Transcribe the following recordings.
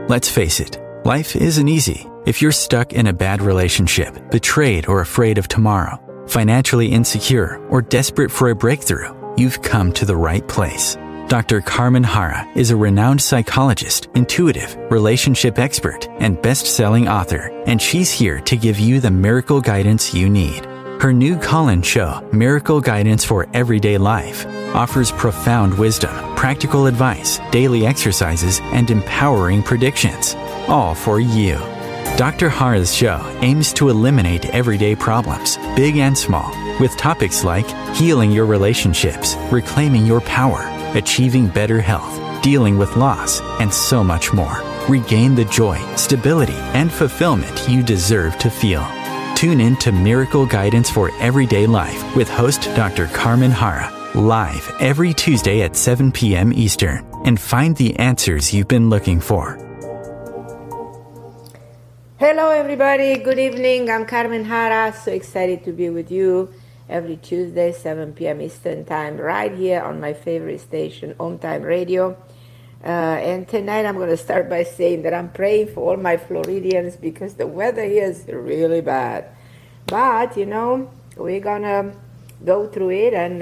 Let's face it, life isn't easy. If you're stuck in a bad relationship, betrayed or afraid of tomorrow, financially insecure, or desperate for a breakthrough, you've come to the right place. Dr. Carmen Harra is a renowned psychologist, intuitive, relationship expert, and best-selling author, and she's here to give you the miracle guidance you need. Her new call-in show, Miracle Guidance for Everyday Life, offers profound wisdom, practical advice, daily exercises, and empowering predictions, all for you. Dr. Harra's show aims to eliminate everyday problems, big and small, with topics like healing your relationships, reclaiming your power, achieving better health, dealing with loss, and so much more. Regain the joy, stability, and fulfillment you deserve to feel. Tune in to Miracle Guidance for Everyday Life with host Dr. Carmen Harra, live every Tuesday at 7 p.m. Eastern, and find the answers you've been looking for. Hello everybody, good evening. I'm Carmen Harra, so excited to be with you every Tuesday, 7 p.m. Eastern Time, right here on my favorite station, OMTimes Radio. And tonight I'm going to start by saying that I'm praying for all my Floridians because the weather here is really bad. But, we're going to go through it, and,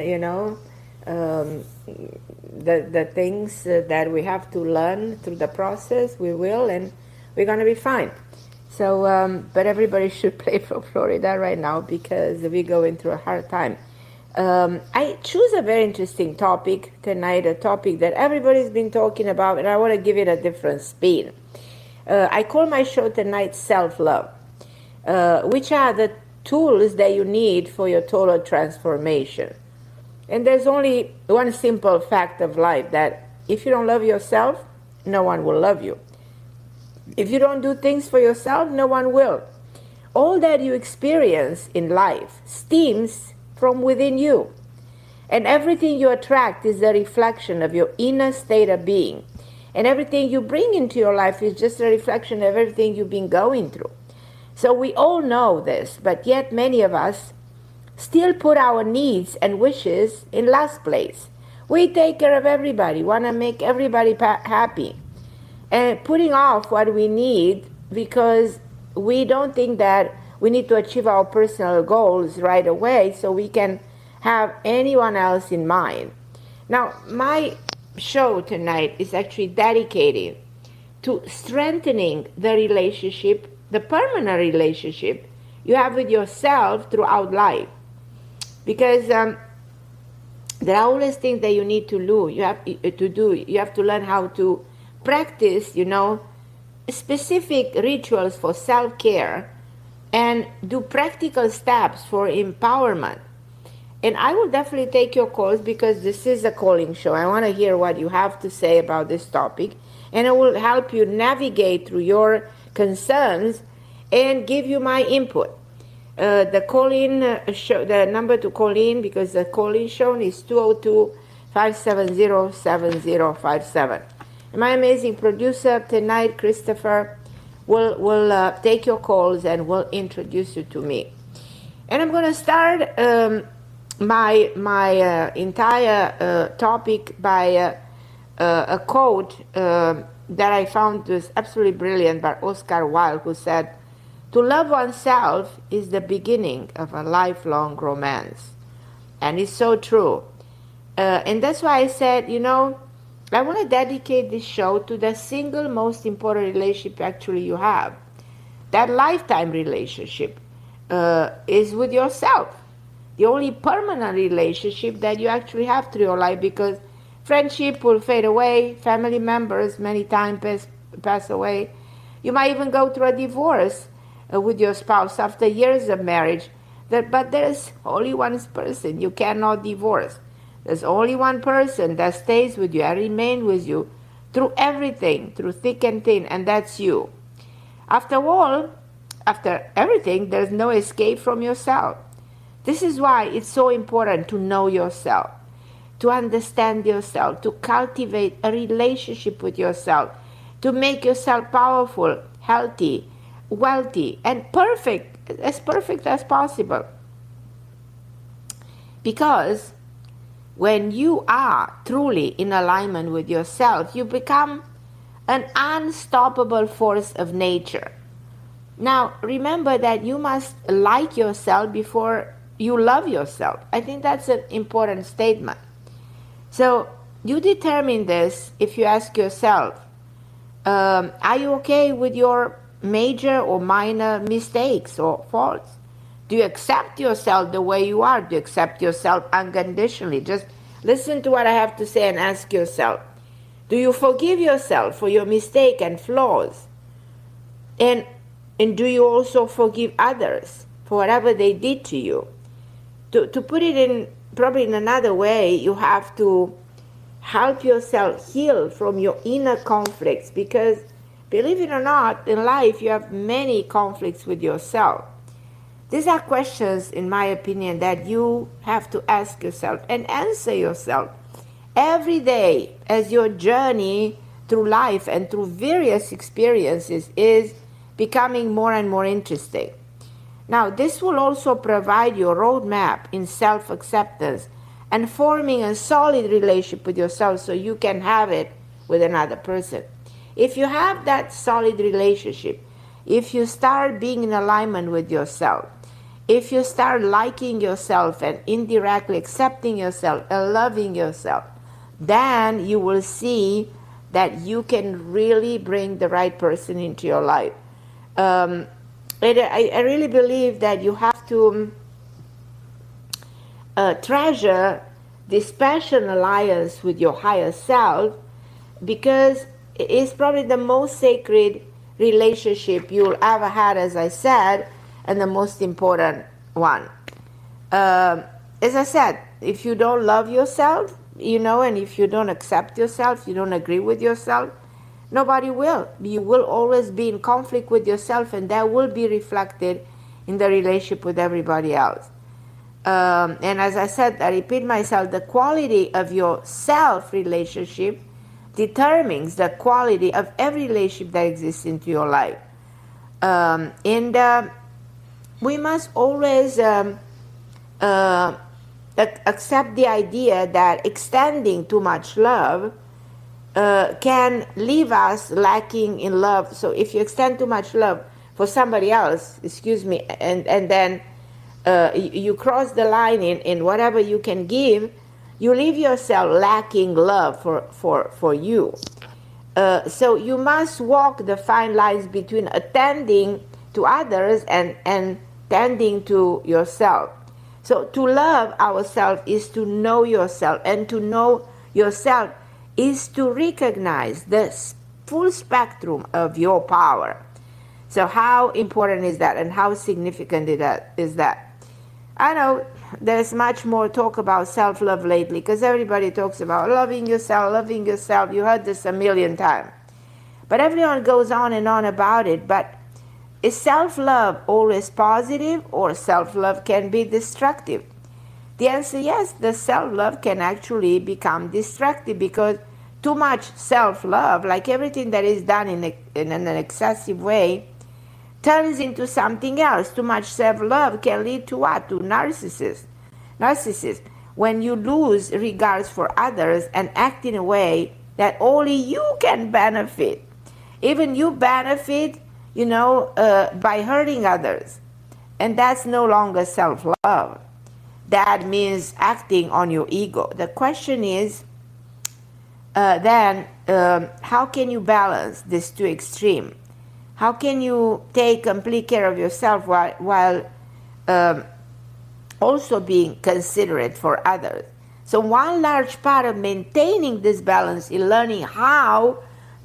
the things that we have to learn through the process, we will, and we're going to be fine. So, but everybody should pray for Florida right now because we're going through a hard time. I choose a very interesting topic tonight, a topic that everybody's been talking about, and I want to give it a different spin. I call my show tonight Self-Love, which are the tools that you need for your total transformation. And there's only one simple fact of life, that if you don't love yourself, no one will love you. If you don't do things for yourself, no one will. All that you experience in life stems from within you. And everything you attract is a reflection of your inner state of being. And everything you bring into your life is just a reflection of everything you've been going through. So we all know this, but yet many of us still put our needs and wishes in last place. We take care of everybody, want to make everybody happy. And putting off what we need because we don't think that we need to achieve our personal goals right away so we can have anyone else in mind. Now, my show tonight is actually dedicated to strengthening the relationship, the permanent relationship you have with yourself throughout life. Because there are always things that you need to do. You have to learn how to practice, specific rituals for self-care and do practical steps for empowerment. And I will definitely take your calls because this is a calling show. I want to hear what you have to say about this topic, and I will help you navigate through your concerns and give you my input. The call-in show, the number to call in, because the call-in show is 202-570-7057. And my amazing producer tonight, Christopher, will take your calls and will introduce you to me. And I'm going to start my entire topic by a quote that I found was absolutely brilliant by Oscar Wilde, who said, "To love oneself is the beginning of a lifelong romance." And it's so true. And that's why I said, I want to dedicate this show to the single most important relationship actually you have. That lifetime relationship is with yourself. The only permanent relationship that you actually have through your life, because friendship will fade away, family members many times pass away. You might even go through a divorce with your spouse after years of marriage. But there's only one person you cannot divorce. There's only one person that stays with you and remains with you through everything, through thick and thin, and that's you. After all, after everything, there's no escape from yourself. This is why it's so important to know yourself, to understand yourself, to cultivate a relationship with yourself, to make yourself powerful, healthy, wealthy, and perfect as possible. Because when you are truly in alignment with yourself, you become an unstoppable force of nature. Now, remember that you must like yourself before you love yourself. I think that's an important statement. So you determine this if you ask yourself, are you okay with your major or minor mistakes or faults? Do you accept yourself the way you are? Do you accept yourself unconditionally? Just listen to what I have to say and ask yourself, do you forgive yourself for your mistake and flaws? And do you also forgive others for whatever they did to you? To put it in probably in another way, you have to help yourself heal from your inner conflicts, because believe it or not, in life you have many conflicts with yourself. These are questions, in my opinion, that you have to ask yourself and answer yourself every day as your journey through life and through various experiences is becoming more and more interesting. Now, this will also provide you a roadmap in self-acceptance and forming a solid relationship with yourself so you can have it with another person. If you have that solid relationship, if you start being in alignment with yourself, if you start liking yourself and indirectly accepting yourself and loving yourself, then you will see that you can really bring the right person into your life. I really believe that you have to treasure this passion alliance with your higher self, because it's probably the most sacred relationship you'll ever had, as I said, and the most important one. As I said, if you don't love yourself, and if you don't accept yourself, you don't agree with yourself, nobody will. You will always be in conflict with yourself, and that will be reflected in the relationship with everybody else. And as I said, I repeat myself, the quality of your self-relationship determines the quality of every relationship that exists into your life. And we must always accept the idea that extending too much love can leave us lacking in love. So if you extend too much love for somebody else, and then you cross the line in whatever you can give, you leave yourself lacking love for you. So you must walk the fine lines between attending to others and tending to yourself. So to love ourselves is to know yourself, and to know yourself is to recognize the full spectrum of your power. So how important is that, and how significant is that? I know there's much more talk about self-love lately, because everybody talks about loving yourself, loving yourself. You heard this a million times. But everyone goes on and on about it. But is self-love always positive, or self-love can be destructive? The answer, yes, the self-love can actually become destructive, because too much self-love, like everything that is done in an excessive way, turns into something else. Too much self-love can lead to what? To narcissism. When you lose regards for others and act in a way that only you can benefit. Even you benefit, by hurting others. And that's no longer self-love. That means acting on your ego. The question is, then, how can you balance these two extremes? How can you take complete care of yourself while also being considerate for others? So one large part of maintaining this balance is learning how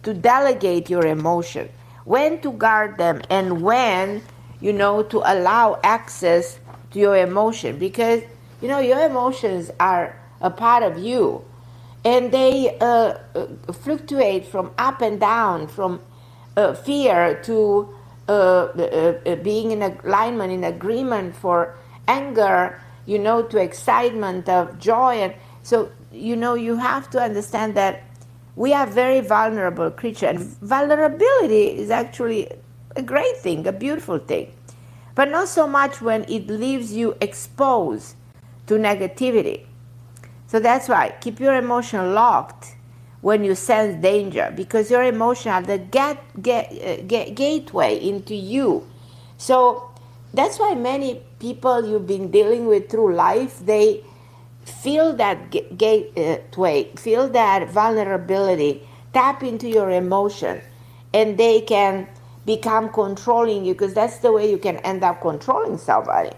to delegate your emotion, when to guard them, and when, to allow access to your emotion. Because, your emotions are a part of you, and they fluctuate from up and down, from fear to being in alignment, in agreement, for anger, to excitement, of joy. And so, you have to understand that we are very vulnerable creatures, and vulnerability is actually a great thing, a beautiful thing, but not so much when it leaves you exposed to negativity. So that's why keep your emotion locked when you sense danger, because your emotions are the gateway into you. So that's why many people you've been dealing with through life, they feel that gateway, feel that vulnerability, tap into your emotion, and they can become controlling you, because that's the way you can end up controlling somebody.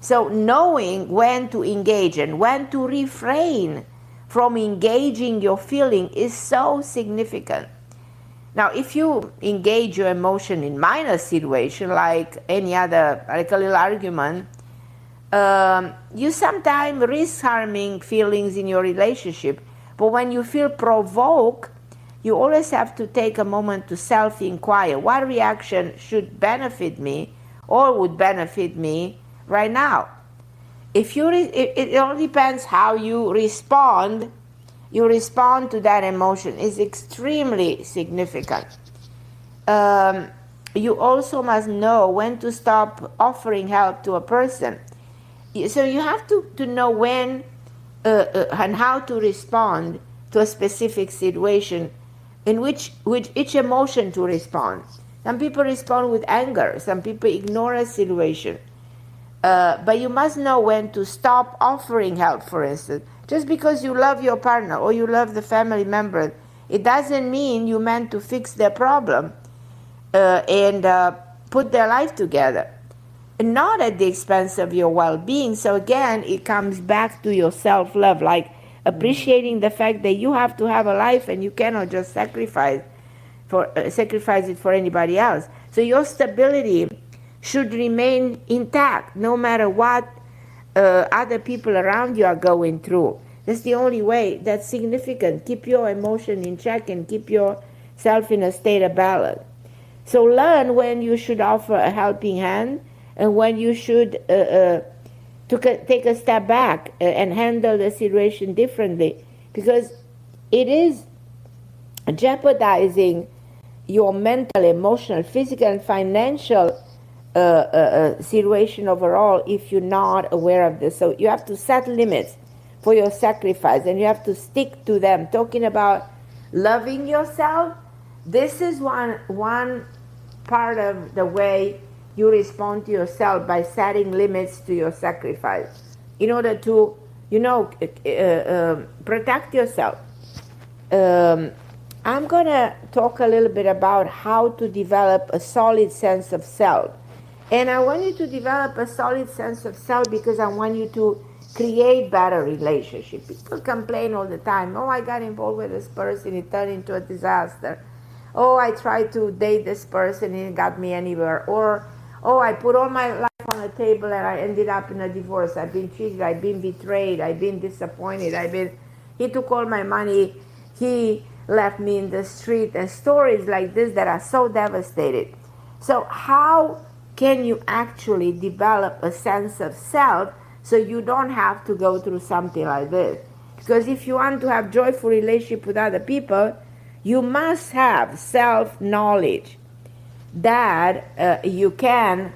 So knowing when to engage and when to refrain from engaging your feeling is so significant. Now, if you engage your emotion in minor situation, like any other, like a little argument, you sometimes risk harming feelings in your relationship. But when you feel provoked, you always have to take a moment to self-inquire. What reaction should benefit me or would benefit me right now? If you, it all depends how you respond. You respond to that emotion is extremely significant. You also must know when to stop offering help to a person. So you have to know when and how to respond to a specific situation, in which each emotion to respond. Some people respond with anger. Some people ignore a situation. But you must know when to stop offering help, for instance. Just because you love your partner or you love the family member, it doesn't mean you meant to fix their problem and put their life together. Not at the expense of your well-being. So again, it comes back to your self-love, like appreciating the fact that you have to have a life and you cannot just sacrifice it for anybody else. So your stability should remain intact no matter what other people around you are going through. That's the only way that's significant. Keep your emotion in check and keep yourself in a state of balance. So learn when you should offer a helping hand and when you should take a step back and handle the situation differently, because it is jeopardizing your mental, emotional, physical, and financial situation overall if you're not aware of this. So you have to set limits for your sacrifice and you have to stick to them. Talking about loving yourself, this is one part of the way you respond to yourself, by setting limits to your sacrifice in order to, protect yourself. I'm going to talk a little bit about how to develop a solid sense of self. And I want you to develop a solid sense of self because I want you to create better relationships. People complain all the time. Oh, I got involved with this person, it turned into a disaster. Oh, I tried to date this person, it got me anywhere. Or, oh, I put all my life on the table and I ended up in a divorce. I've been cheated, I've been betrayed, I've been disappointed, he took all my money, he left me in the street, and stories like this that are so devastated. So how can you actually develop a sense of self so you don't have to go through something like this? Because if you want to have joyful relationship with other people, you must have self-knowledge that you can,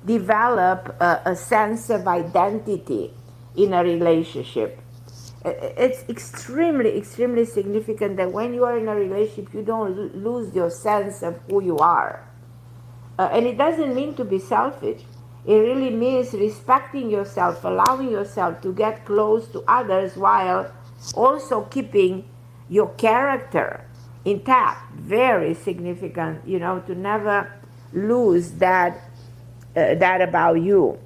develop a sense of identity in a relationship. It's extremely, extremely significant that when you are in a relationship, you don't lose your sense of who you are. And it doesn't mean to be selfish. It really means respecting yourself, allowing yourself to get close to others while also keeping your character intact. Very significant, to never lose that about you.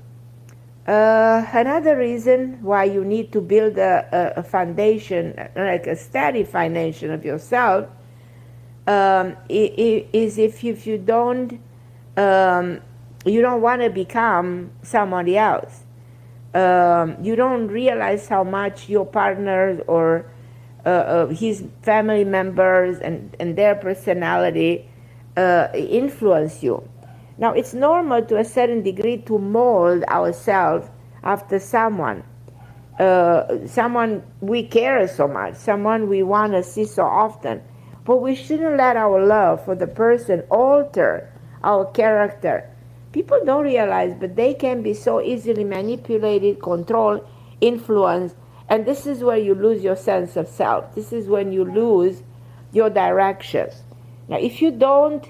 Another reason why you need to build a foundation, like a steady foundation of yourself, is if you don't want to become somebody else. You don't realize how much your partners or his family members and their personality influence you. Now, it's normal to a certain degree to mold ourselves after someone we care so much, someone we want to see so often. But we shouldn't let our love for the person alter our character. People don't realize, but they can be so easily manipulated, controlled, influenced, And this is where you lose your sense of self. This is when you lose your direction. Now, if you don't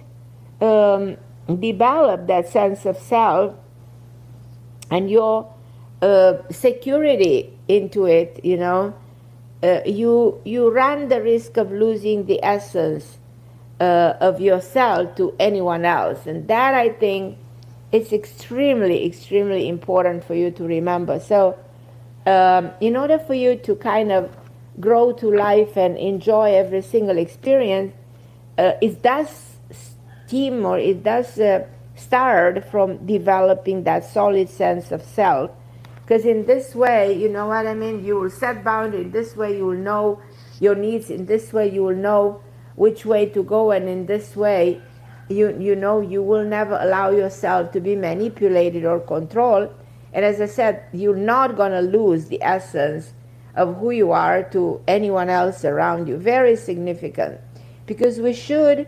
develop that sense of self and your security into it, you run the risk of losing the essence of yourself to anyone else. And that, I think, is extremely, extremely important for you to remember. So in order for you to kind of grow to life and enjoy every single experience, it does stem or it does start from developing that solid sense of self. Because in this way, you know what I mean, you will set boundaries. In this way, you will know your needs. In this way, you will know which way to go. And in this way, you know you will never allow yourself to be manipulated or controlled. And as I said, you're not going to lose the essence of who you are to anyone else around you. Very significant. Because we should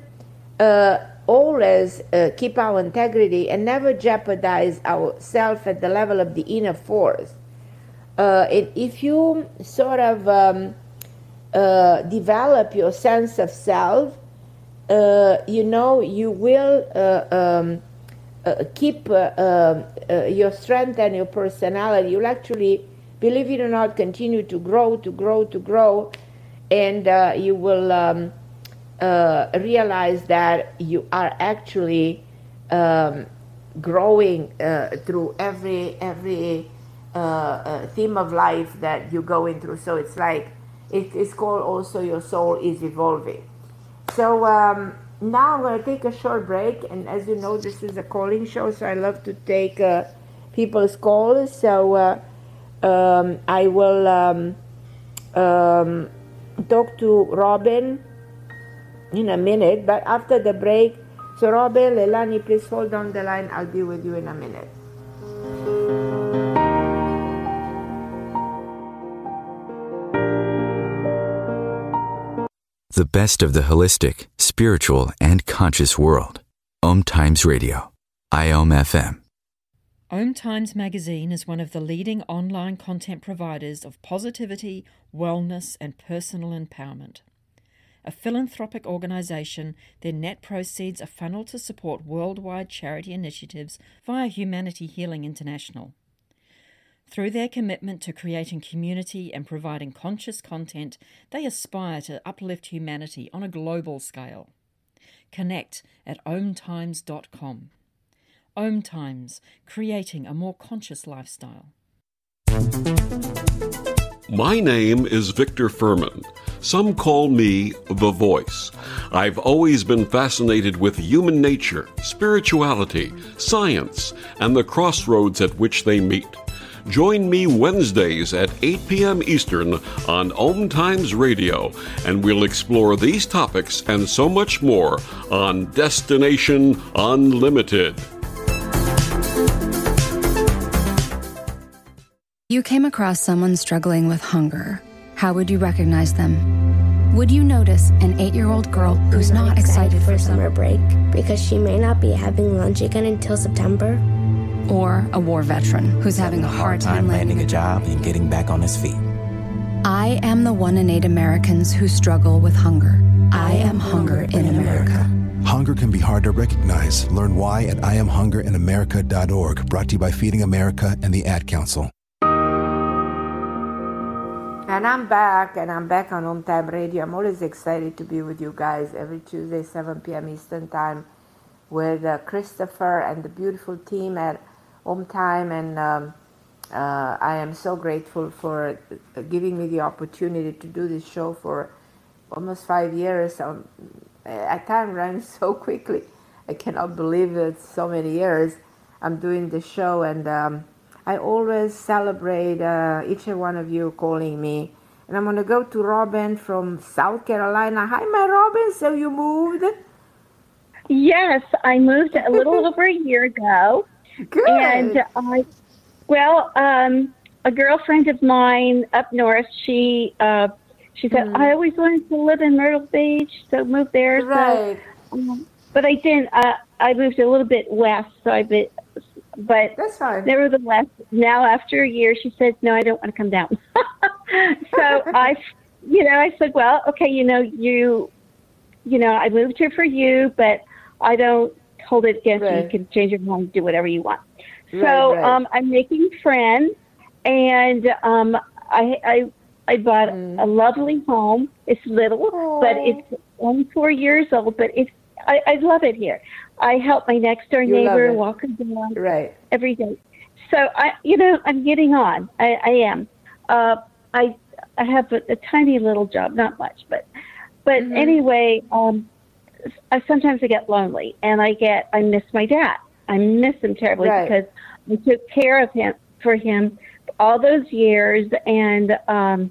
always keep our integrity and never jeopardize ourselves at the level of the inner force. If you sort of develop your sense of self, you will keep your strength and your personality. You'll actually, believe it or not, continue to grow, and you will realize that you are actually growing through every theme of life that you're going through. So it's like, it's called also your soul is evolving. So now I'm going to take a short break, and as you know, this is a calling show, so I love to take people's calls. So I will talk to Robin in a minute, but after the break. So Robin, Leilani, please hold on the line. I'll be with you in a minute. The best of the holistic, spiritual, and conscious world. OMTimes Radio. IOM FM. OMTimes magazine is one of the leading online content providers of positivity, wellness, and personal empowerment. A philanthropic organisation, their net proceeds are funneled to support worldwide charity initiatives via Humanity Healing International. Through their commitment to creating community and providing conscious content, they aspire to uplift humanity on a global scale. Connect at omtimes.com. OMTimes, creating a more conscious lifestyle. My name is Victor Furman. Some call me The Voice. I've always been fascinated with human nature, spirituality, science, and the crossroads at which they meet. Join me Wednesdays at 8 p.m. Eastern on OMTimes Radio, and we'll explore these topics and so much more on Destination Unlimited. You came across someone struggling with hunger. How would you recognize them? Would you notice an 8-year-old girl who's not excited for summer break because she may not be having lunch again until September? Or a war veteran who's having a hard time landing a job and getting back on his feet? I am the 1 in 8 Americans who struggle with hunger. I am hunger in America. Hunger can be hard to recognize. Learn why at IamHungerInAmerica.org. Brought to you by Feeding America and the Ad Council. And I'm back on OMTime Radio. I'm always excited to be with you guys every Tuesday, 7 p.m. Eastern Time, with Christopher and the beautiful team at OMTime. And I am so grateful for giving me the opportunity to do this show for almost 5 years. At time runs so quickly. I cannot believe it's so many years I'm doing this show, and I always celebrate each and one of you calling me. And I'm going to go to Robin from South Carolina. Hi, my Robin. So you moved? Yes, I moved a little over a year ago. Good. And a girlfriend of mine up north, she said, I always wanted to live in Myrtle Beach, so moved there. Right. So, but I didn't. I moved a little bit west, but that's fine. Nevertheless, now after a year, she said, no, I don't want to come down. So I said, well, okay, I moved here for you, but I don't hold it against you. You can change your mind, do whatever you want. So I'm making friends, and I bought a lovely home. It's little, but it's only 4 years old, but I love it here. I help my next door neighbor walk her dog every day. So I'm getting on. I am. I have a tiny little job, not much, but anyway, sometimes I get lonely, and I miss my dad. I miss him terribly because I took care of him all those years, and I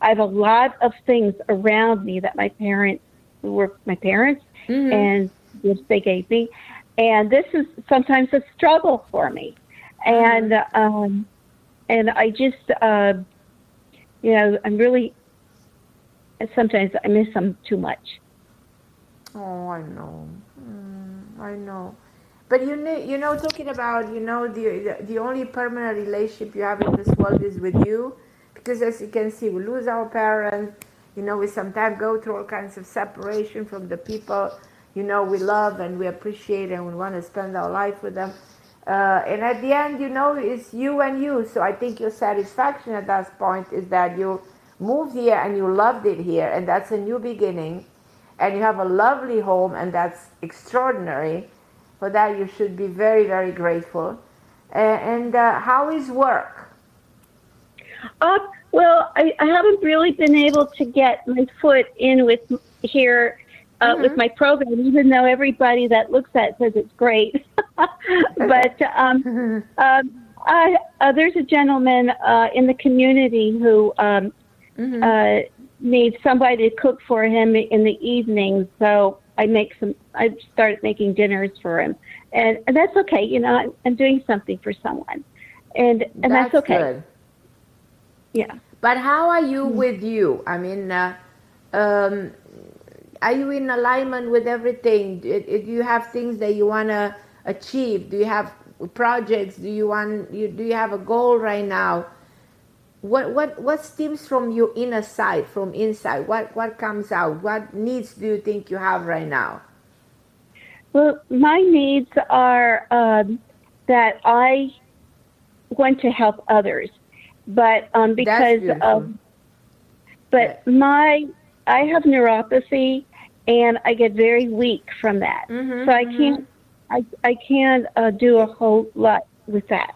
have a lot of things around me that my parents and gifts they gave me, and this is sometimes a struggle for me, and I just I'm really sometimes I miss them too much. Oh, I know. I know. But talking about, the only permanent relationship you have in this world is with you, because as you can see, we lose our parents, we sometimes go through all kinds of separation from the people, we love and we appreciate and we want to spend our life with them. And at the end, it's you and you. So I think your satisfaction at that point is that you moved here and you loved it here, and that's a new beginning, and you have a lovely home, and that's extraordinary. For that, you should be very, very grateful. And how is work? Well, I haven't really been able to get my foot in with my program, even though everybody that looks at it says it's great. But there's a gentleman in the community who needs somebody to cook for him in the evenings. So I started making dinners for him, and that's okay. I'm doing something for someone, and that's okay. Good. Yeah. But how are you with you? I mean, are you in alignment with everything? Do you have things that you want to achieve? Do you have projects? Do you have a goal right now? What stems from your inner side, from inside? What comes out? What needs do you think you have right now? Well, my needs are that I want to help others, but because I have neuropathy, and I get very weak from that. So I can't do a whole lot with that.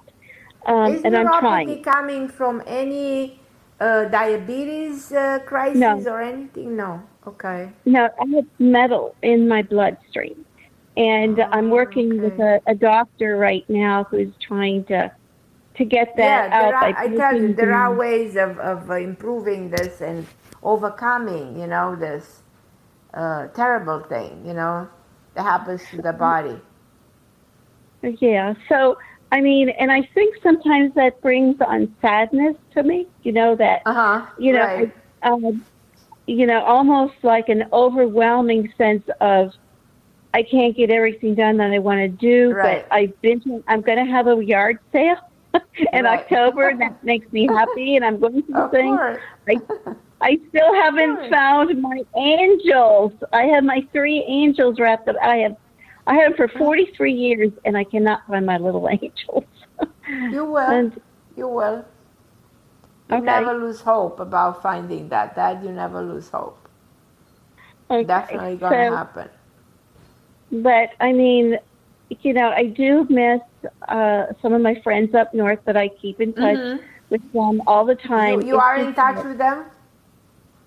Is and I'm trying. neuropathy coming from any diabetes crisis or anything? No. Okay. No, I have metal in my bloodstream, and I'm working with a doctor right now who's trying to get that out. I tell you, there are ways of improving this and overcoming, this terrible thing, that happens to the body. Yeah. So, I mean, and I think sometimes that brings on sadness to me, that, almost like an overwhelming sense of, I can't get everything done that I want to do, but I'm going to have a yard sale in October, and that makes me happy, and I'm going to sing. I still haven't found my angels. I have my 3 angels wrapped up. I had them for 43 years, and I cannot find my little angels. You will. You will. You never lose hope about finding that. That you never lose hope. Okay. Definitely going to happen. But, I mean, I do miss some of my friends up north that I keep in touch with them all the time. You are in touch with them?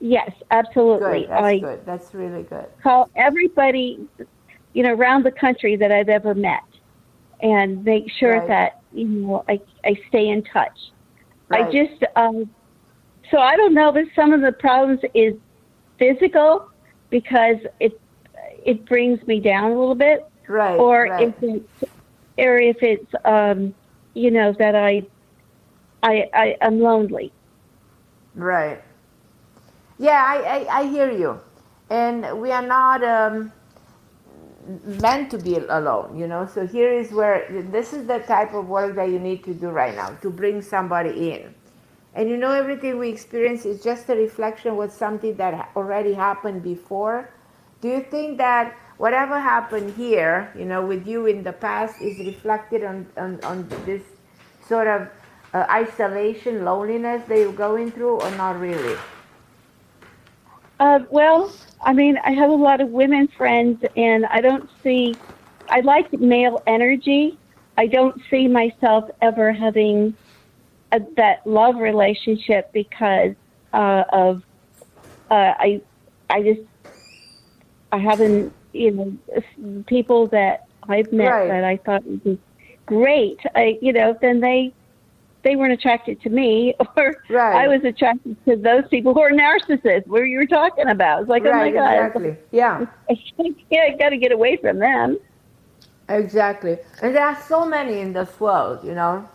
Yes, absolutely. Good. That's good. That's really good. Call everybody, around the country that I've ever met, and make sure that, I stay in touch. I just, so I don't know that some of the problems is physical because it brings me down a little bit. Right. Or if it's that I'm lonely. Right. Yeah, I hear you. And we are not meant to be alone, So here is where, this is the type of work that you need to do right now, to bring somebody in. And you know, everything we experience is just a reflection of something that already happened before. Do you think that whatever happened here, you know, with you in the past is reflected on this sort of isolation, loneliness that you're going through, or not really? Well, I mean, I have a lot of women friends, and I like male energy. I don't see myself ever having that love relationship because I haven't, you know, people that I've met Right. that I thought would be great. Then they weren't attracted to me, or Right. I was attracted to those people who are narcissists. What you were talking about? It's like, Right, oh my God, exactly. Yeah. I got to get away from them. Exactly. And there are so many in this world, you know.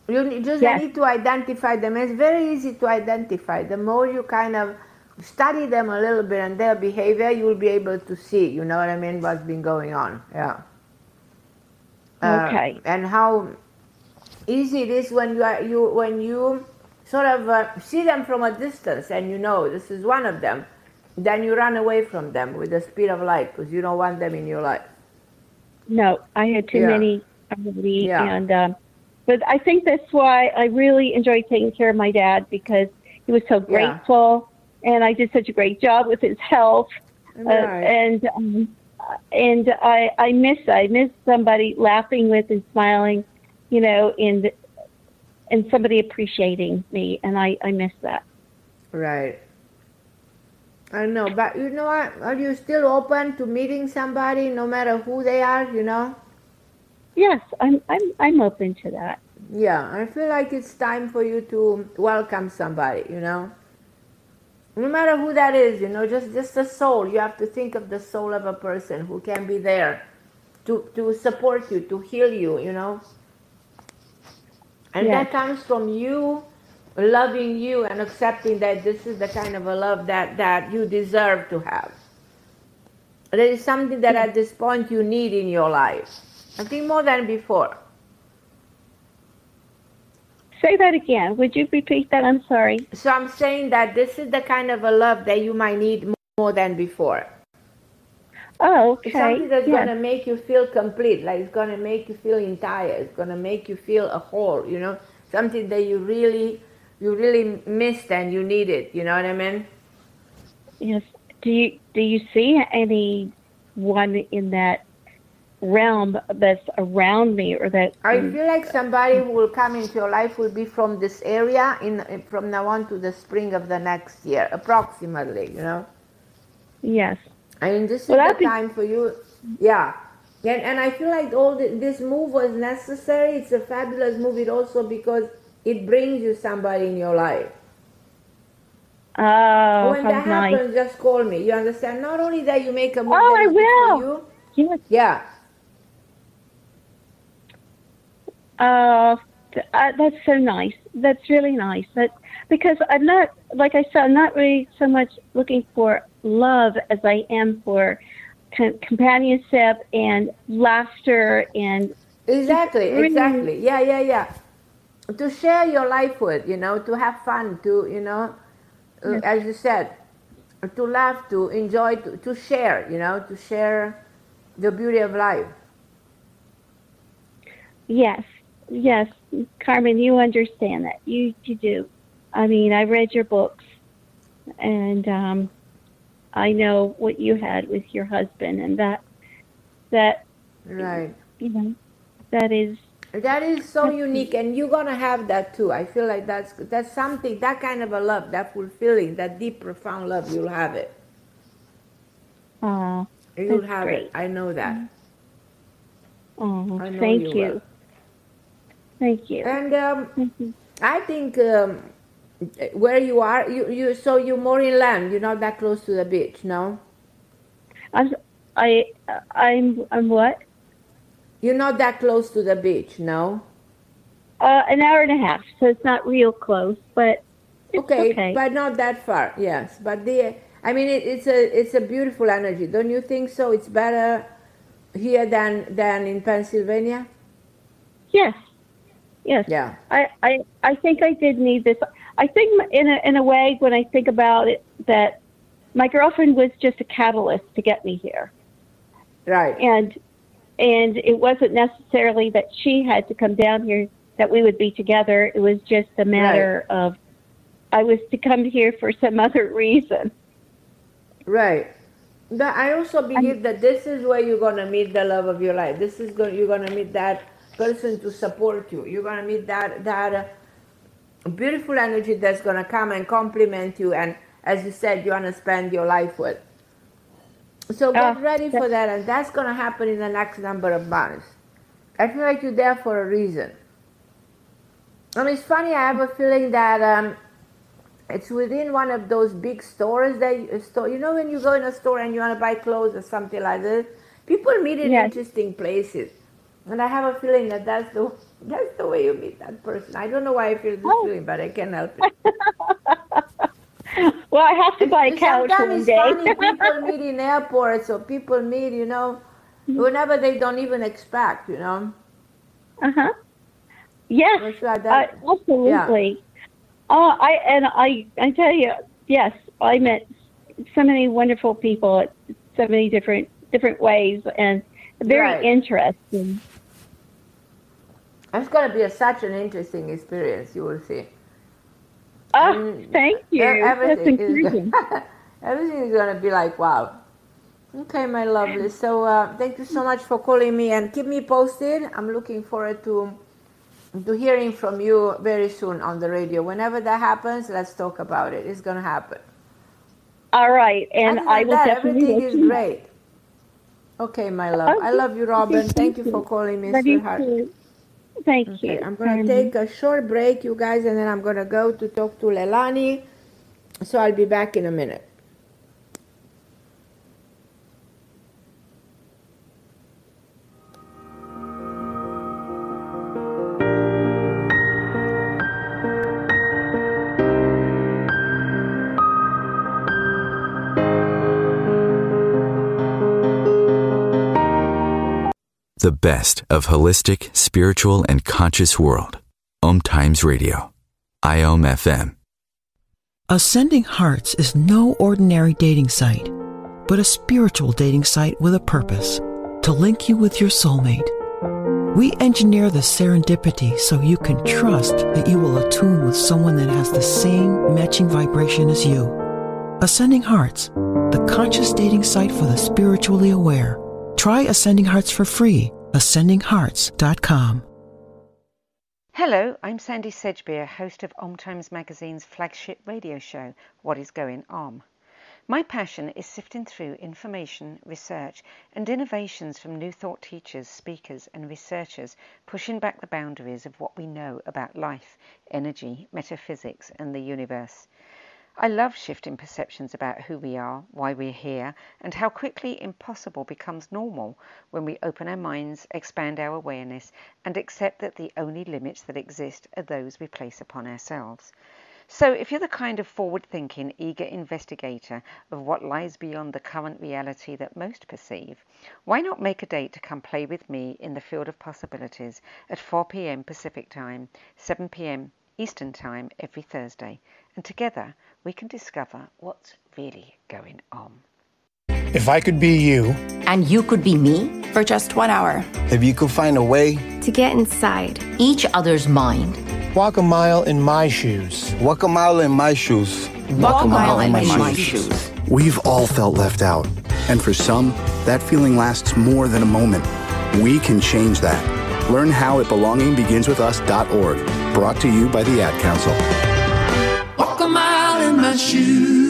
You just Yes. need to identify them. It's very easy to identify. The more you kind of study them a little bit and their behavior, you will be able to see, you know what I mean, what's been going on. Yeah. Okay. And how easy it is when you sort of see them from a distance and you know this is one of them, then you run away from them with the speed of light because you don't want them in your life. No, I had too many already, Yeah. and but I think that's why I really enjoyed taking care of my dad, because he was so grateful, and I did such a great job with his health, Right. and I miss somebody laughing with and smiling, you know, and somebody appreciating me, and I miss that. Right. I know, but you know what? Are you still open to meeting somebody, no matter who they are? You know? Yes, I'm open to that. Yeah, I feel like it's time for you to welcome somebody. You know, no matter who that is. You know, just a soul. You have to think of the soul of a person who can be there to support you, to heal you. You know, and that comes from you loving you and accepting that this is the kind of a love that you deserve to have. There is something that at this point you need in your life. I think more than before. Say that again. Would you repeat that? I'm sorry. So I'm saying that this is the kind of a love that you might need more than before. Oh, okay. It's something that's going to make you feel complete, like it's going to make you feel entire. It's going to make you feel a whole, you know, something that you really missed and you needed, you know what I mean? Yes. Do you see anyone in that realm that's around me, or that I feel like somebody who will come into your life will be from this area from now on to the spring of the next year, approximately, you know? Yes. I mean, this is the time for you. Yeah. And I feel like this move was necessary. It's a fabulous move also because it brings you somebody in your life. Oh, when that happens, just call me. You understand? Not only that you make a move that is good for you. Yes. Yeah. That's so nice. That's really nice. Because I'm not, like I said, I'm not really so much looking for love as I am for companionship and laughter and exactly. Yeah. To share your life with, you know, to have fun, to, you know, as you said, to laugh, to enjoy, to share, you know, to share the beauty of life. Yes, Carmen, you understand that. You do. I mean, I read your books, and I know what you had with your husband, and that right. You know, that is so unique, and you're gonna have that too. I feel like that's something, that kind of a love, that fulfilling, that deep, profound love. You'll have it. You'll have great. it. I know that. Oh, thank you. Thank you. And I think where you are, so you're more inland. You're not that close to the beach, no? I'm what? You're not that close to the beach, no? An hour and a half, so it's not real close, but it's okay. But not that far. Yes, but I mean, it's a beautiful energy, don't you think so? It's better here than in Pennsylvania. Yes. Yes. Yeah. I think I did need this. I think in a way, when I think about it, that my girlfriend was just a catalyst to get me here. Right. And it wasn't necessarily that she had to come down here, that we would be together. It was just a matter of I was to come here for some other reason. Right. But I also believe that this is where you're going to meet the love of your life. You're going to meet that person to support you. You're going to meet that beautiful energy that's going to come and compliment you, and as you said, you want to spend your life with. So get ready for that, and that's going to happen in the next number of months. I feel like you're there for a reason. I mean, it's funny, I have a feeling that it's within one of those big stores you know, when you go in a store and you want to buy clothes or something like this, people meet in interesting places. And I have a feeling that that's the way you meet that person. I don't know why I feel this feeling, but I can't help it. Well, I have to buy a couch one day. Sometimes it's funny, people meet in airports, or people meet, you know, whenever they don't even expect, you know. Uh-huh. Yes, absolutely. Yeah. I tell you, yes, I met so many wonderful people at so many different ways, and very interesting. It's going to be such an interesting experience, you will see. Oh, thank you. Everything is going to be like, wow. Okay, my lovely. So thank you so much for calling me, and keep me posted. I'm looking forward to hearing from you very soon on the radio. Whenever that happens, let's talk about it. It's going to happen. All right, and I will definitely. Everything is great. Okay, my love. Okay. I love you, Robin. Thank you for calling me, sweetheart. Thank you. I'm going to take a short break, you guys, and then I'm going to go to talk to Leilani. So I'll be back in a minute. The best of holistic, spiritual, and conscious world. OMTimes Radio. IOM FM. Ascending Hearts is no ordinary dating site, but a spiritual dating site with a purpose, to link you with your soulmate. We engineer the serendipity so you can trust that you will attune with someone that has the same matching vibration as you. Ascending Hearts, the conscious dating site for the spiritually aware. Try Ascending Hearts for free. AscendingHearts.com. Hello, I'm Sandy Sedgbeer, host of OMTimes Magazine's flagship radio show, What is Going On? My passion is sifting through information, research, and innovations from new thought teachers, speakers, and researchers pushing back the boundaries of what we know about life, energy, metaphysics, and the universe. I love shifting perceptions about who we are, why we're here, and how quickly impossible becomes normal when we open our minds, expand our awareness, and accept that the only limits that exist are those we place upon ourselves. So if you're the kind of forward-thinking, eager investigator of what lies beyond the current reality that most perceive, why not make a date to come play with me in the field of possibilities at 4 p.m. Pacific Time, 7 p.m. Eastern Time every Thursday, and together we can discover what's really going on. If I could be you, and you could be me, for just 1 hour, if you could find a way to get inside each other's mind, walk a mile in my shoes, walk a mile in my shoes, walk a mile in my shoes. We've all felt left out, and for some, that feeling lasts more than a moment. We can change that. Learn how at belongingbeginswithus.org. Brought to you by the Ad Council. Walk a mile in my shoes.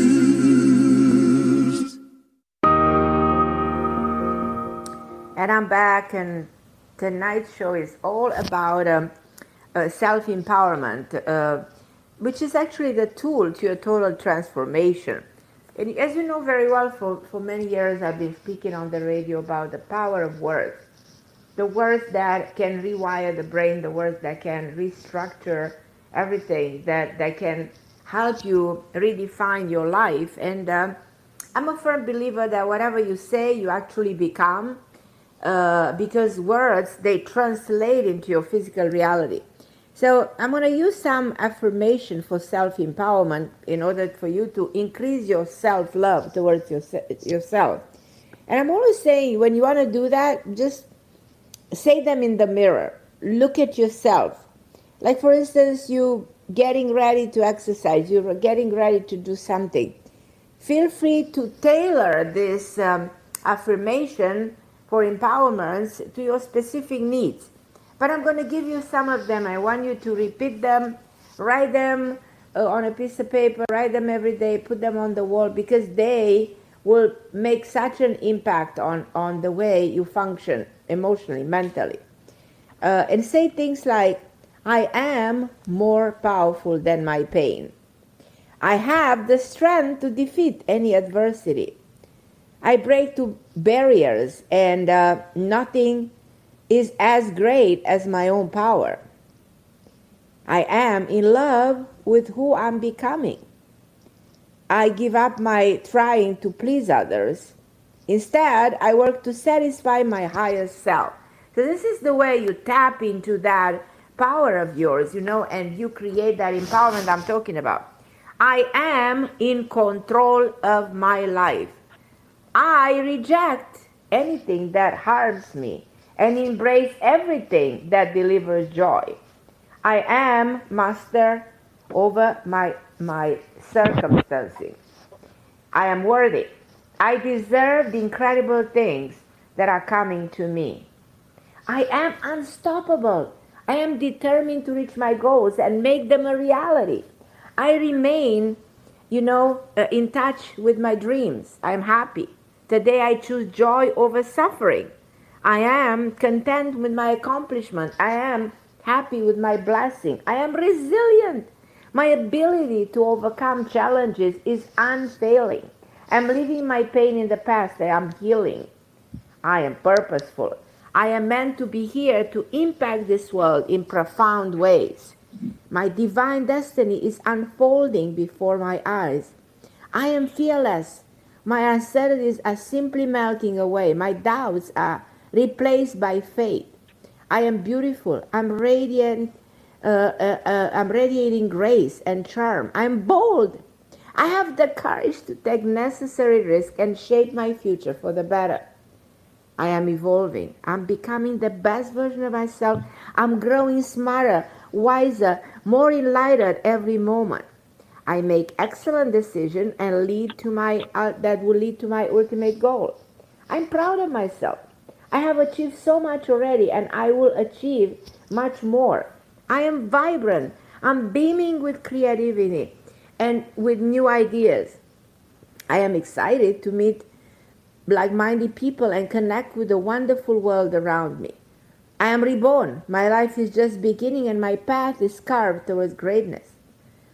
And I'm back, and tonight's show is all about self-empowerment, which is actually the tool to your total transformation. And as you know very well, for many years I've been speaking on the radio about the power of words. The words that can rewire the brain, the words that can restructure everything, that can help you redefine your life. And I'm a firm believer that whatever you say, you actually become, because words, they translate into your physical reality. So I'm going to use some affirmation for self-empowerment in order for you to increase your self-love towards yourself. And I'm always saying, when you want to do that, just say them in the mirror. Look at yourself. Like, for instance, you getting ready to exercise, you're getting ready to do something. Feel free to tailor this affirmation for empowerment to your specific needs. But I'm going to give you some of them. I want you to repeat them, write them on a piece of paper, write them every day, put them on the wall, because they will make such an impact on the way you function emotionally, mentally. And say things like, I am more powerful than my pain. I have the strength to defeat any adversity. I break through barriers, and nothing is as great as my own power. I am in love with who I'm becoming. I give up my trying to please others. Instead, I work to satisfy my higher self. So this is the way you tap into that power of yours, and you create that empowerment I'm talking about. I am in control of my life. I reject anything that harms me and embrace everything that delivers joy. I am master over my circumstances. I am worthy. I deserve the incredible things that are coming to me. I am unstoppable. I am determined to reach my goals and make them a reality. I remain, in touch with my dreams. I am happy. Today I choose joy over suffering. I am content with my accomplishment. I am happy with my blessing. I am resilient. My ability to overcome challenges is unfailing. I'm leaving my pain in the past. I am healing. I am purposeful. I am meant to be here to impact this world in profound ways. My divine destiny is unfolding before my eyes. I am fearless. My uncertainties are simply melting away. My doubts are replaced by faith. I am beautiful. I'm radiant. I'm radiating grace and charm. I'm bold. I have the courage to take necessary risks and shape my future for the better. I am evolving. I'm becoming the best version of myself. I'm growing smarter, wiser, more enlightened every moment. I make excellent decisions and that will lead to my ultimate goal. I'm proud of myself. I have achieved so much already, and I will achieve much more. I am vibrant. I'm beaming with creativity and with new ideas. I am excited to meet like-minded people and connect with the wonderful world around me. I am reborn. My life is just beginning, and my path is carved towards greatness.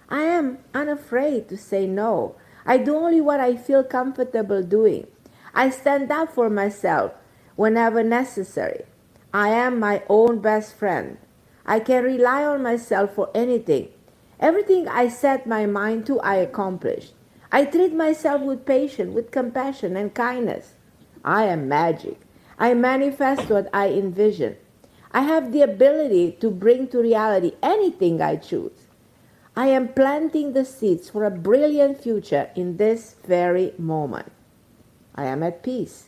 I am unafraid to say no. I do only what I feel comfortable doing. I stand up for myself whenever necessary. I am my own best friend. I can rely on myself for anything. Everything I set my mind to, I accomplish. I treat myself with patience, with compassion and kindness. I am magic. I manifest what I envision. I have the ability to bring to reality anything I choose. I am planting the seeds for a brilliant future in this very moment. I am at peace.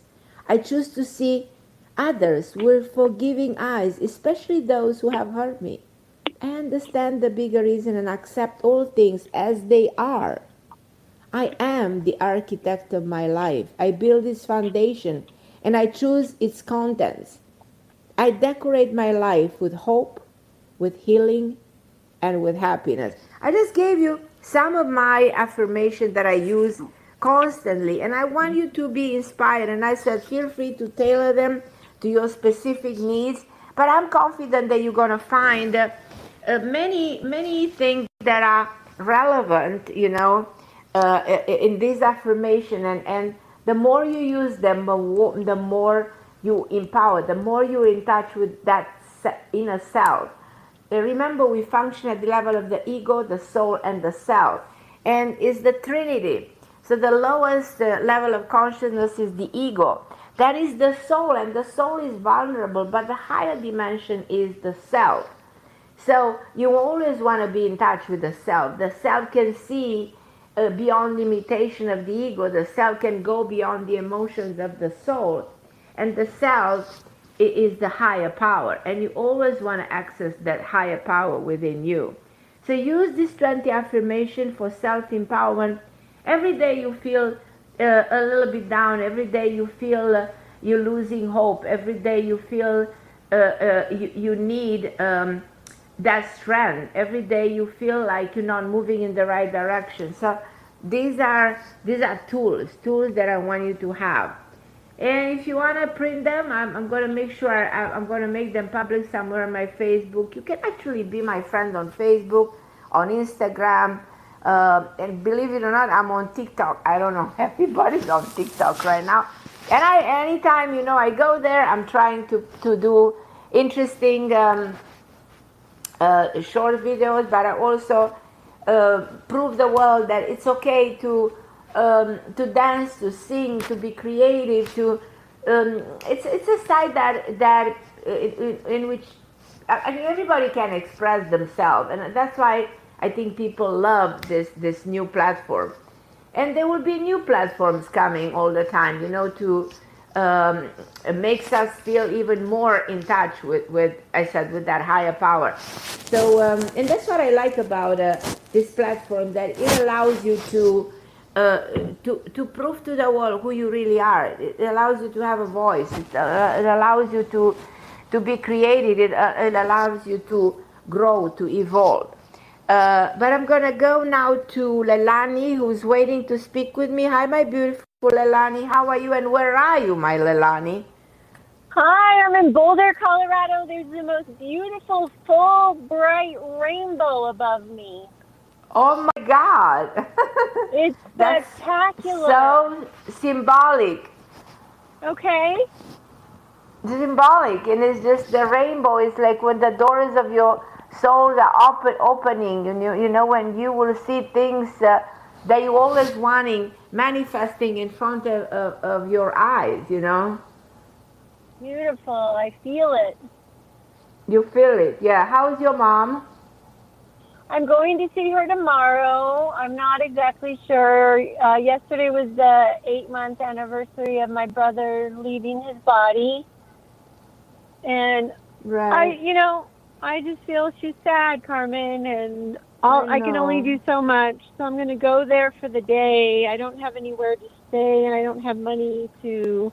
I choose to see others with forgiving eyes, especially those who have hurt me. I understand the bigger reason and accept all things as they are. I am the architect of my life. I build its foundation and I choose its contents. I decorate my life with hope, with healing, and with happiness. I just gave you some of my affirmations that I use constantly, and I want you to be inspired. And I said, feel free to tailor them to your specific needs, but I'm confident that you're going to find many things that are relevant, in this affirmation. And the more you use them, the more you empower, the more you're in touch with that inner self. Remember, we function at the level of the ego, the soul, and the self. And it's the Trinity. So the lowest level of consciousness is the ego. That is the soul, and the soul is vulnerable, but the higher dimension is the self. So you always want to be in touch with the self. The self can see beyond limitation of the ego. The self can go beyond the emotions of the soul. And the self is the higher power. And you always want to access that higher power within you. So use this 20 affirmation for self-empowerment. Every day you feel a little bit down. Every day you feel you're losing hope. Every day you feel you need that strength. Every day you feel like you're not moving in the right direction. So these are tools that I want you to have. And if you want to print them, I'm going to make sure I'm going to make them public somewhere on my Facebook. You can actually be my friend on Facebook, on Instagram, and believe it or not, I'm on TikTok. I don't know, everybody's on TikTok right now. And anytime, I go there, I'm trying to do interesting short videos, but I also prove the world that it's okay to dance, to sing, to be creative. It's a side that in which everybody can express themselves, and that's why I think people love this new platform. And there will be new platforms coming all the time, to makes us feel even more in touch with I said, with that higher power. So and that's what I like about this platform, that it allows you to prove to the world who you really are. It allows you to have a voice. It allows you to be creative. It allows you to grow, to evolve. But I'm going to go now to Leilani, who's waiting to speak with me. Hi, my beautiful Leilani. How are you, and where are you, my Leilani? Hi, I'm in Boulder, Colorado. There's the most beautiful, full, bright rainbow above me. Oh my God. It's spectacular. So symbolic. Okay. Symbolic, and it's just the rainbow is like when the doors of your soul are opening, when you will see things that you always wanting manifesting in front of your eyes, Beautiful. I feel it. You feel it, yeah. How's your mom? I'm going to see her tomorrow. I'm not exactly sure. Yesterday was the 8-month anniversary of my brother leaving his body. And right. I just feel she's sad, Carmen, and I can only do so much. So I'm going to go there for the day. I don't have anywhere to stay, and I don't have money to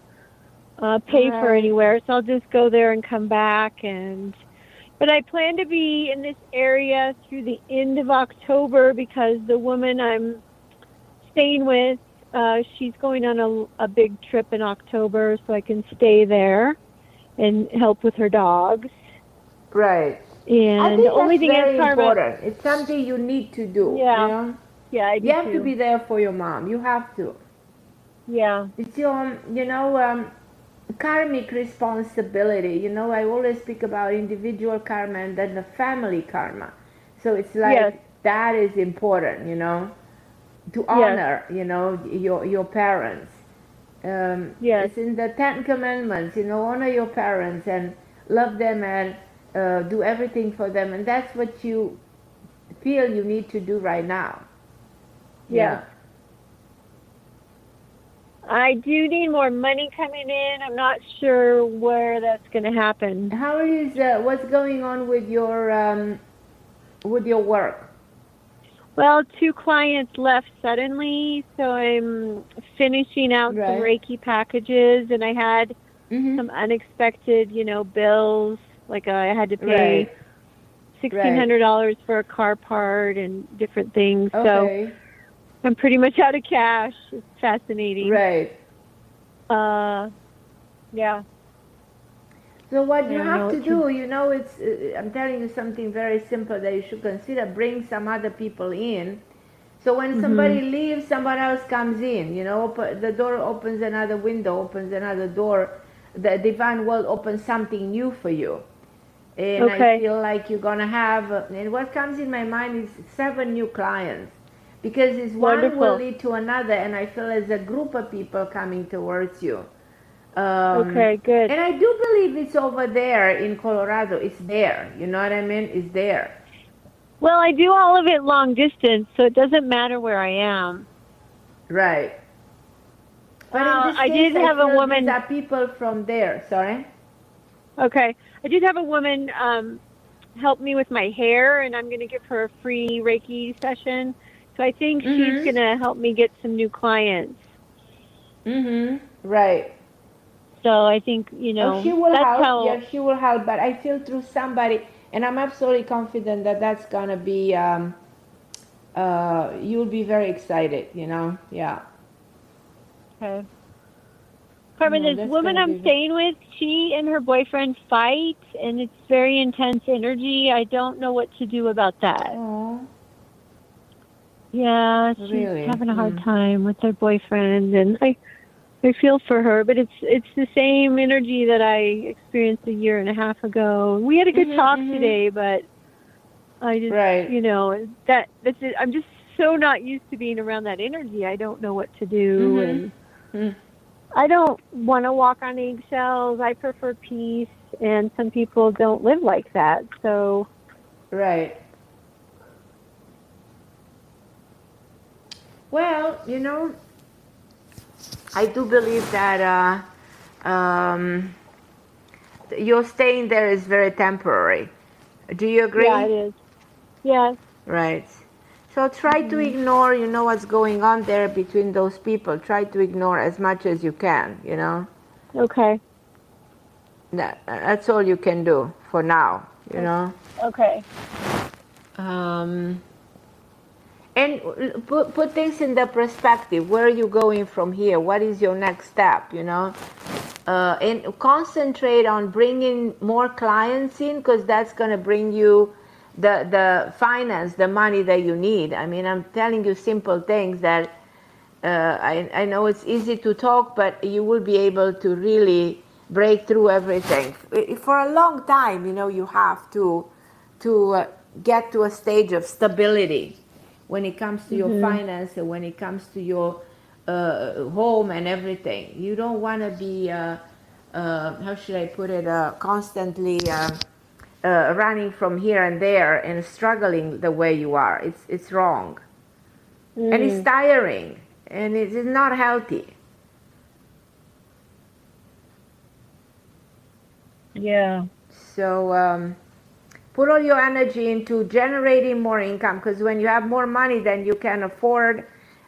pay for anywhere. So I'll just go there and come back. But I plan to be in this area through the end of October, because the woman I'm staying with, she's going on a big trip in October, so I can stay there and help with her dogs. Right. And I think the only thing very is, Carmen, important. It's something you need to do. Yeah. Yeah, I do. You have to be there for your mom. You have to. Yeah. It's your, karmic responsibility. I always speak about individual karma and then the family karma. So it's like that is important, to honor, your parents. It's in the 10 Commandments, honor your parents and love them and do everything for them. And that's what you feel you need to do right now. Yeah. I do need more money coming in. I'm not sure where that's going to happen. How is what's going on with your work? Well, 2 clients left suddenly, so I'm finishing out some Reiki packages, and I had some unexpected, bills. Like I had to pay $1,600 for a car part and different things. Okay. So I'm pretty much out of cash. It's fascinating. Right. Yeah. So what you have to do, it's I'm telling you something very simple that you should consider. Bring some other people in. So when somebody leaves, somebody else comes in. The door opens another window, opens another door. The divine world opens something new for you. And I feel like you're going to have, and what comes in my mind is 7 new clients. Because one will lead to another, and I feel as a group of people coming towards you. Okay, good. And I do believe it's over there in Colorado. It's there. You know what I mean? It's there. Well, I do all of it long distance, so it doesn't matter where I am. Right. But in this I case, did have a woman. These are people from there. Sorry. Okay, I did have a woman help me with my hair, and I'm going to give her a free Reiki session. So I think she's going to help me get some new clients. Right. So I think, you know, she will that's help. how. Yeah, she will help. But I feel through somebody, and I'm absolutely confident that that's gonna be. You'll be very excited. You know. Yeah. Okay. Carmen, No, this that's woman gonna I'm be- staying with, she and her boyfriend fight, and it's very intense energy. I don't know what to do about that. Aw. Yeah, she's Really? having a hard time with her boyfriend, and I feel for her, but it's the same energy that I experienced a year and a half ago. We had a good talk today, but I just, you know, that's it. I'm just so not used to being around that energy. I don't know what to do, and I don't want to walk on eggshells. I prefer peace, and some people don't live like that. So, right. Well, you know, I do believe that your staying there is very temporary. Do you agree? Yeah, it is. Yes. Right. So try to ignore, you know, what's going on there between those people. Try to ignore as much as you can, you know. Okay. That's all you can do for now, you know. Okay. And put things in the perspective. Where are you going from here? What is your next step, you know? And concentrate on bringing more clients in, because that's going to bring you the finance, the money that you need. I mean, I'm telling you simple things that I know it's easy to talk, but you will be able to really break through everything. For a long time, you know, you have to get to a stage of stability when it comes to your finance and when it comes to your home and everything. You don't want to be, how should I put it, constantly running from here and there and struggling the way you are. It's wrong. And it's tiring, and it is not healthy. Yeah. So put all your energy into generating more income, because when you have more money, then you can afford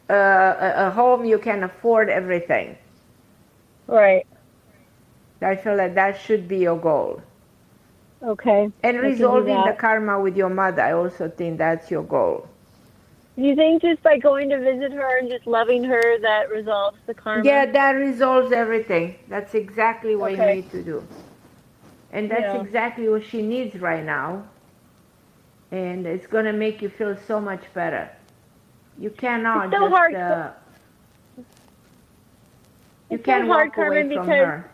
a home, you can afford everything. Right. I feel like that should be your goal. Okay. And resolving the karma with your mother, I also think that's your goal. Do you think just by going to visit her and just loving her, that resolves the karma? Yeah, that resolves everything. That's exactly what you need to do. And that's exactly what she needs right now. And it's going to make you feel so much better. You cannot it's so just... hard. You it's can't so hard, walk Carmen, away from because her.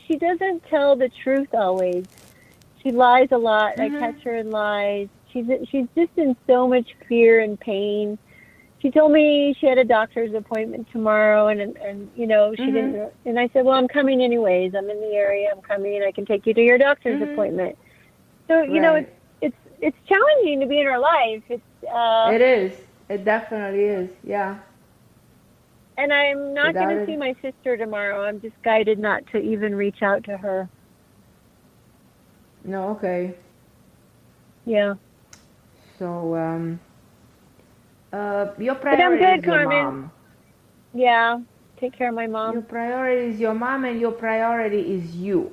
she doesn't tell the truth always. She lies a lot. I catch her in lies. She's just in so much fear and pain. She told me she had a doctor's appointment tomorrow, and you know, she didn't. And I said, well, I'm coming anyways. I'm in the area. I'm coming. I can take you to your doctor's appointment. So you know, it's challenging to be in her life. It is. It definitely is. Yeah. And I'm not going to see my sister tomorrow. I'm just guided not to even reach out to her. No. Okay. Yeah. So your But priority I'm good, is your Carmen. mom. Yeah. Take care of my mom. Your priority is your mom, and your priority is you.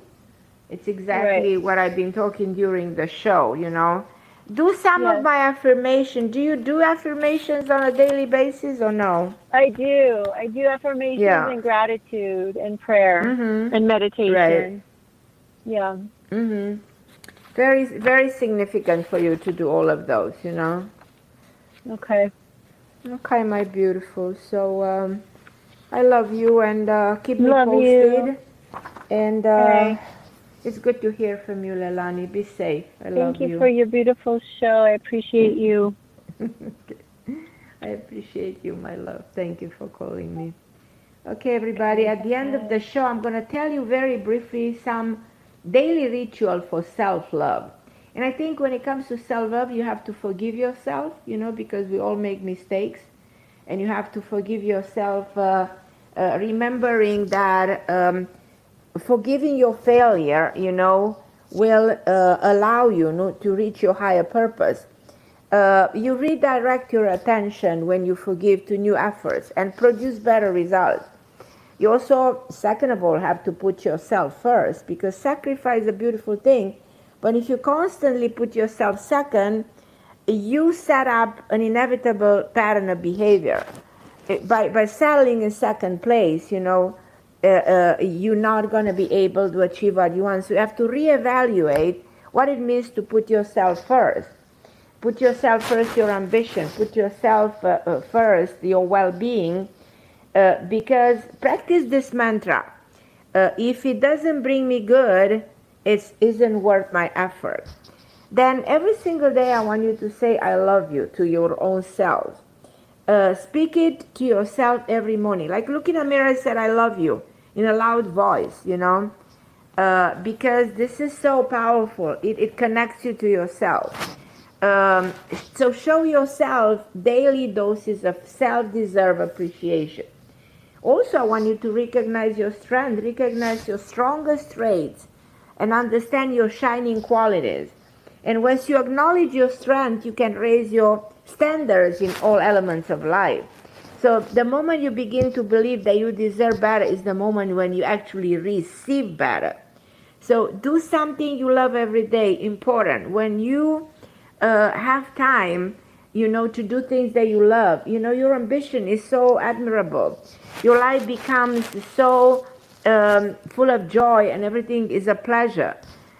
It's exactly what I've been talking during the show, you know. Do some of my affirmation. Do you do affirmations on a daily basis or no? I do. I do affirmations and gratitude and prayer and meditation. Right. Yeah. Very, very significant for you to do all of those, you know. Okay. Okay, my beautiful. So I love you, and keep me Love posted. you. And it's good to hear from you, Leilani. Be safe. I love you. Thank you for your beautiful show. I appreciate you. I appreciate you, my love. Thank you for calling me. Okay, everybody, at the end of the show, I'm going to tell you very briefly some daily ritual for self-love. And I think when it comes to self-love, you have to forgive yourself, because we all make mistakes. And you have to forgive yourself, remembering that forgiving your failure, will allow you to reach your higher purpose. You redirect your attention when you forgive to new efforts and produce better results. You also, second of all, have to put yourself first, because sacrifice is a beautiful thing. But if you constantly put yourself second, you set up an inevitable pattern of behavior. By settling in second place, you're not going to be able to achieve what you want. So you have to reevaluate what it means to put yourself first. Put yourself first, your ambition. Put yourself first, your well-being. Because practice this mantra. If it doesn't bring me good, it isn't worth my effort. Then every single day I want you to say, I love you to your own self. Speak it to yourself every morning. Like look in a mirror and say, I love you, in a loud voice, because this is so powerful. It connects you to yourself. So show yourself daily doses of self-deserved appreciation. Also, I want you to recognize your strength, recognize your strongest traits, and understand your shining qualities. And once you acknowledge your strength, you can raise your standards in all elements of life. So the moment you begin to believe that you deserve better is the moment when you actually receive better. So do something you love every day, important. When you have time, to do things that you love, your ambition is so admirable. Your life becomes so full of joy, and everything is a pleasure.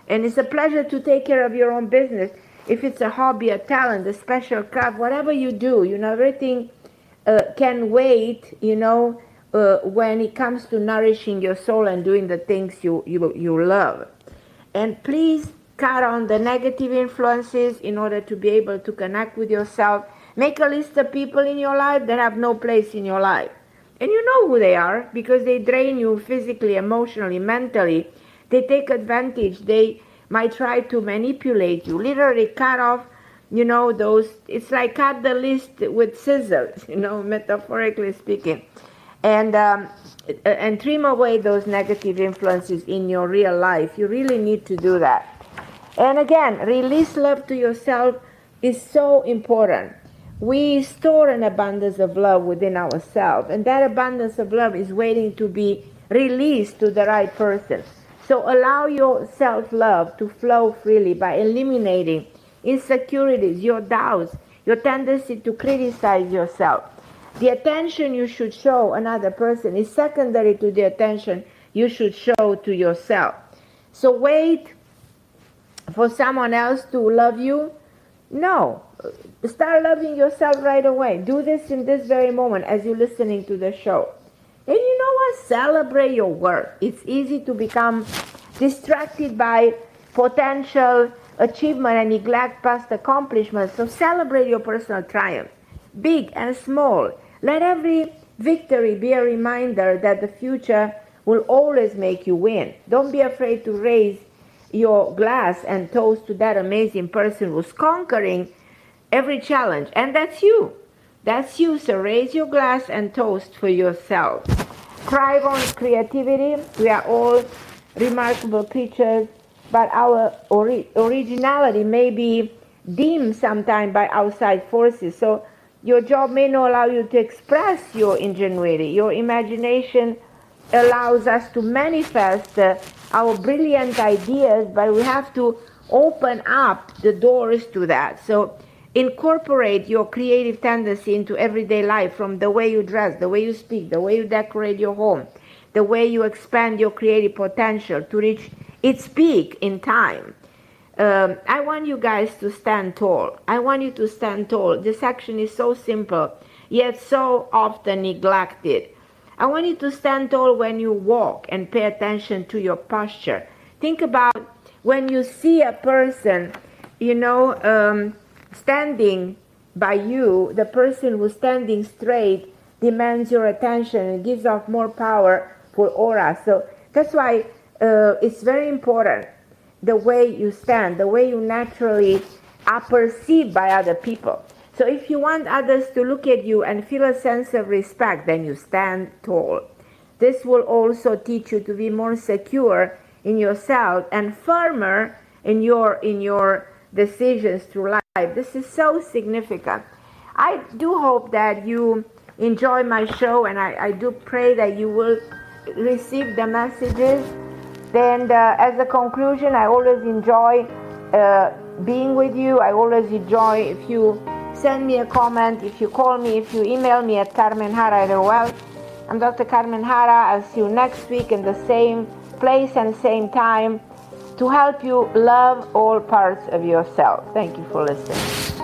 And it's a pleasure to take care of your own business. If it's a hobby, a talent, a special craft, whatever you do, everything can wait, when it comes to nourishing your soul and doing the things you love. And please cut on the negative influences in order to be able to connect with yourself. Make a list of people in your life that have no place in your life. And you know who they are, because they drain you physically, emotionally, mentally. They take advantage. They might try to manipulate you. Literally cut off, those. It's like cut the list with scissors, metaphorically speaking. And trim away those negative influences in your real life. You really need to do that. And again, release love to yourself is so important. We store an abundance of love within ourselves, and that abundance of love is waiting to be released to the right person. So allow your self-love to flow freely by eliminating insecurities, your doubts, your tendency to criticize yourself. The attention you should show another person is secondary to the attention you should show to yourself. So wait for someone else to love you? No. Start loving yourself right away. Do this in this very moment as you're listening to the show. And you know what? Celebrate your work. It's easy to become distracted by potential achievement and neglect past accomplishments. So celebrate your personal triumphs, big and small. Let every victory be a reminder that the future will always make you win. Don't be afraid to raise your glass and toast to that amazing person who's conquering every challenge. And that's you. That's you. So raise your glass and toast for yourself. Thrive on creativity. We are all remarkable creatures, but our originality may be dimmed sometimes by outside forces. So your job may not allow you to express your ingenuity. Your imagination allows us to manifest our brilliant ideas, but we have to open up the doors to that. So incorporate your creative tendency into everyday life, from the way you dress, the way you speak, the way you decorate your home, the way you expand your creative potential to reach its peak in time. I want you guys to stand tall. I want you to stand tall. This action is so simple, yet so often neglected. I want you to stand tall when you walk and pay attention to your posture. Think about when you see a person, standing by you, the person who's standing straight demands your attention. It gives off more powerful aura. So that's why it's very important the way you stand, the way you naturally are perceived by other people. So if you want others to look at you and feel a sense of respect, then you stand tall. This will also teach you to be more secure in yourself and firmer in your decisions through life. This is so significant. I do hope that you enjoy my show, and I do pray that you will receive the messages. Then as a conclusion, I always enjoy being with you. I always enjoy if you send me a comment, if you call me, if you email me at Carmen Harra @AOL. I'm Dr. Carmen Harra. I'll see you next week in the same place and same time to help you love all parts of yourself. Thank you for listening.